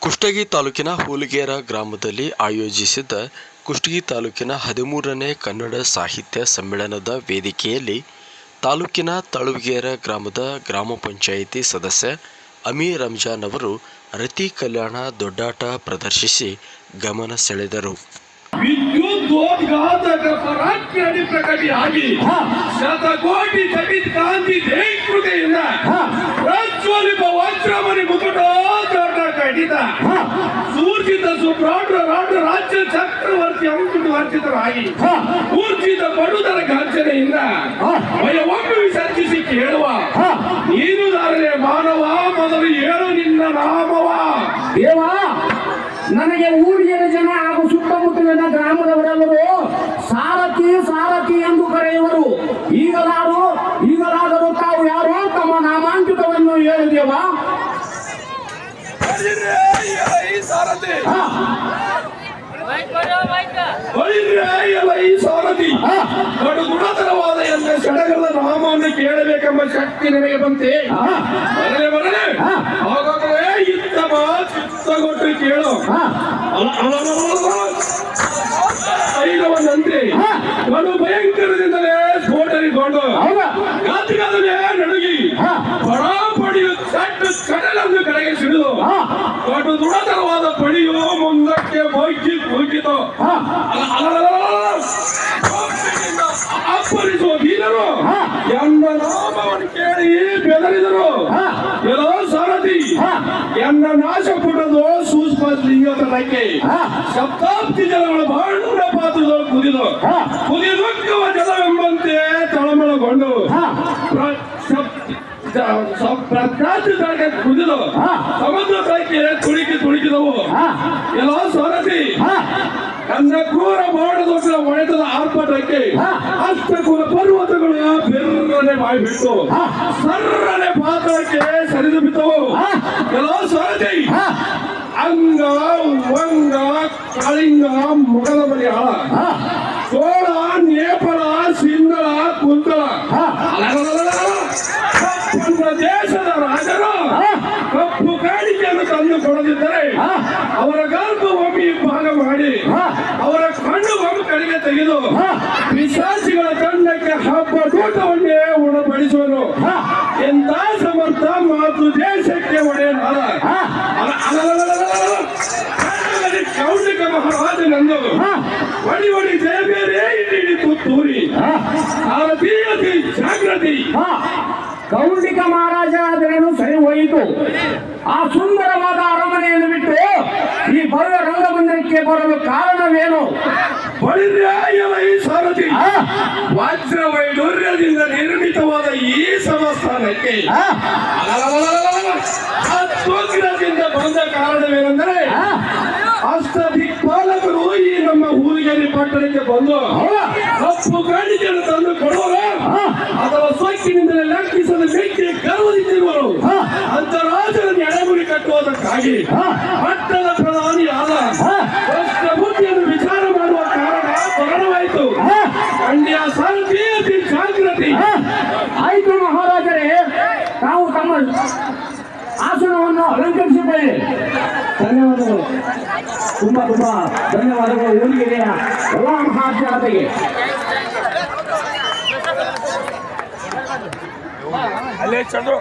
ಕುಷ್ಟಗಿ ತಾಲೂಕಿನ ಹೂಲಿಗೇರ ಗ್ರಾಮದಲ್ಲಿ ಆಯೋಜಿಸಿದ್ದ ಕುಷ್ಟಗಿ ತಾಲೂಕಿನ 13ನೇ ಕನ್ನಡ ಸಾಹಿತ್ಯ ಸಮ್ಮೇಳನದ ವೇದಿಕೆಯಲ್ಲಿ ತಾಲೂಕಿನ ತಳುವಗೇರ ಗ್ರಾಮದ ಗ್ರಾಮ ಪಂಚಾಯಿತಿ ಸದಸ್ಯ ಅಮೀರ್ ರಂಜಾನ್ ಅವರು ರತಿ ಕಲ್ಯಾಣ ದೊಡ್ಡಾಟ ಪ್ರದರ್ಶಿಸಿ ಗಮನ ಸೆಳೆದರು. ವಿದ್ಯುದ್ಘಾತಕ ಪರಾಕ್ರಮಿ ಪ್ರಕಟಿಯಾಗಿ ಶತಕೋಟಿ ಜಗತ್ ಕಾಂತಿ ಜಯಕೃತೆಯಿಂದ ಪ್ರಜ್ವಲಿತ ವಜ್ರಮಣಿ ಮುಕುಟ ಕಡಿತ ಸೂರ್ಜಿತ ಸುಪ್ರಾಢ್ರ ರಾಷ್ಟ್ರ ರಾಜ್ಯ ಚಕ್ರವರ್ತಿ ಅಂಕುಟ ವರ್ಜಿತರಾಗಿ ಊರ್ಜಿತ ಪಡುದರ ಗಾಂಚನೆಯಿಂದ ಭಯವೊಮ್ಮೆ ವಿಸರ್ಜಿಸಿ ಕೇಳುವ ನೀನು ದಾರನೆ ಮಾನವ ಮೊದಲು ಹೇಳು ನಿನ್ನ ನಾಮವ. ದೇವಾ, ನನಗೆ ಊರಿನ ಜನ ಹಾಗೂ ಸುತ್ತಮುತ್ತಲಿನ ಗ್ರಾಮದವರೆಲ್ಲರೂ ಸಾರಥಿ ಸಾರಥಿ ಎಂದು ಕರೆಯುವರು. ಈಗಲಾದರೂ ತಾವು ಯಾರೋ ತಮ್ಮ ನಾಮಾಂಕಿತವನ್ನು ಹೇಳಿದೇವಾ? ಸಾರಥಿ ಕಡು ಗುಣತರವಾದ ಎಲ್ಲ ಸಡಗರದ ನಾಮವನ್ನು ಕೇಳಬೇಕೆಂಬ ಶಕ್ತಿ ನನಗೆ ಬಂತೆ. ಬರಲೇ ಹಾಗಾದರೆ ಇತ್ತ ಚಿತ್ತಗೊಟ್ಟು ಕೇಳು. ಐದವನ್ನಂತೆ ಕಡು ಭಯಂಕರದಿಂದಲೇ ಸ್ಫೋಟರಿಕೊಂಡು ಗಾತ್ರದಲ್ಲೇ ನಡುಗಿ ಪಡಾಪಡಿಯು ಚಟ್ಟು ಕಡಲನ್ನು ಕಡೆಗೆ ಸಿಡಿದು ಕಡು ದುಡತರವಾದ ಪಡಿಯು ಮುಂದಕ್ಕೆ ಬಗ್ಗಿ ಕುಗ್ಗಿತು. ಅಪ್ಪರಿಸುವ ವೀರರು ಎಂದ ನಾಮವನ್ನು ಕೇಳಿ ಬೆದರಿದರು. ಎಲ್ಲೋ ಸಾರಥಿ ಎನ್ನ ನಾಶ ಪುಟದು ಸೂಕ್ಷ್ಮಲಿಂಗತನಕ್ಕೆ ಶಬ್ದಾಬ್ದಿ ಜಲಗಳು ಬಣ್ಣ ಪಾತ್ರದೊಳಗೆ ಕುದಿದುಕ್ಕವ ಜಲವೆಂಬಂತೆ ತಳಮಳಗೊಂಡು ಪ್ರಕಾಶದೊಳಗೆ ಕುದಿದು ಸಮುದ್ರ ತಳಕ್ಕೆ ತುಳುಕಿದವು. ಎಲ್ಲೋ ಸಾರಥಿ ನನ್ನ ಕ್ರೂರ ಮಾಡದೊಡ್ಡ ಒಡೆತದ ಆರ್ಭಟಕ್ಕೆ ಅಷ್ಟಕುಲ ಪರ್ವತಗಳು ಬೆರ್ರನೆ ಬಾಯ್ಬಿಟ್ಟು ಸರ್ರನೆ ಪಾತ್ರಕ್ಕೆ ಸರಿದು ಬಿದ್ದವು. ಎಲ್ಲೋ ಸಾರಥಿ ಅಂಗ ವಂಗ ಕಳಿಂಗ ಮೊಗದ ಮಲಯಾಳ ಚೋಳ ನೇಪಾಳ ಸಿಂಧಳ ಕುಂತಳ ದೇಶದ ರಾಜರು ಕಪ್ಪು ಕಾಣಿಕೆಯನ್ನು ತಂದು ಕೊಡದಿದ್ದರೆ ಅವರ ಗರ್ಭಭೂಮಿ ಭಾಗ ಮಾಡಿ ಅವರ ಕಣ್ಣು ಕಡೆಗೆ ತೆಗೆದು ಪಿಶಾಚಿಗಳ ತಂಡಕ್ಕೆ ಹಬ್ಬ ಊಟವನ್ನೇ ಉಣಬಡಿಸುವರು. ಎಂತ ಸಮರ್ಥ ಮಾತು ದೇಶಕ್ಕೆ ಒಡೆಯನಾದ ಕೌಂಡಿಕ ಮಹಾರಾಜನಂದು ಒಡಿ ದೇವೇರೇ ಇಲ್ಲಿ ತುತ್ತೂರಿ ಭಾರತೀಯತೆ ಜಾಗೃತಿ. ಕೌಂಡಿಕ ಮಹಾರಾಜನಾದರೇನು ಸರಿ ಹೋಯಿತು. ಆ ಸುಂದರವಾದ ಅರಮನೆಯನ್ನು ಬಿಟ್ಟು ಈ ಭವ್ಯ ರಂಗಮಂದಿರಕ್ಕೆ ಬರಲು ಕಾರಣವೇನು? ಸಾರಥಿ ವಜ್ರ ವೈಡೂರ್ಯದಿಂದ ನಿರ್ಮಿತವಾದ ಈ ಸಂಸ್ಥಾನಕ್ಕೆ ಅತ್ಯುಗ್ರದಿಂದ ಬಂದ ಕಾರಣವೇನೆಂದರೆ ಅಷ್ಟದಿಕ್ಪಾಲಕರು ಈ ನಮ್ಮ ಊರಿಗೆರೆ ಪಟ್ಟಣಕ್ಕೆ ಬಂದು ಕಪ್ಪು ಕಾಣಿಕೆಯನ್ನು ತಂದು ಕೊಡುವರು ಅಥವಾ ಸೊಕ್ಕಿನಿಂದಲೇ ಲಕ್ಷಿಸದ ವ್ಯಕ್ತಿ ಗರ್ವದಿಂದಿರುವರು ಅಂತ ರಾಜರನ್ನು ಎಡೆಗುಡಿ ಕಟ್ಟುವುದಕ್ಕಾಗಿ ಪಟ್ಟಣದ ಪ್ರಧಾನಿಯಾದ ಬುದ್ಧಿಯನ್ನು ವಿಚಾರ ಮಾಡುವ ಕಾರಣವಾಯಿತು. ಖಂಡಿಯ ಸಾರಥಿ ಅತಿ ಜಾಗೃತಿ. ಆಯ್ತು ಮಹಾರಾಜರೇ, ತಾವು ತಮ್ಮ ಆಸನವನ್ನು ಅಲಂಕರಿಸಿದ್ದೇವೆ. ಧನ್ಯವಾದಗಳು, ತುಂಬಾ ಧನ್ಯವಾದಗಳು. ಊರಿಗೆರೆಯ ಎಲ್ಲ ಮಹಾಜನತೆಗೆ ಅಲ್ಲೇ ಚಂದ್ರು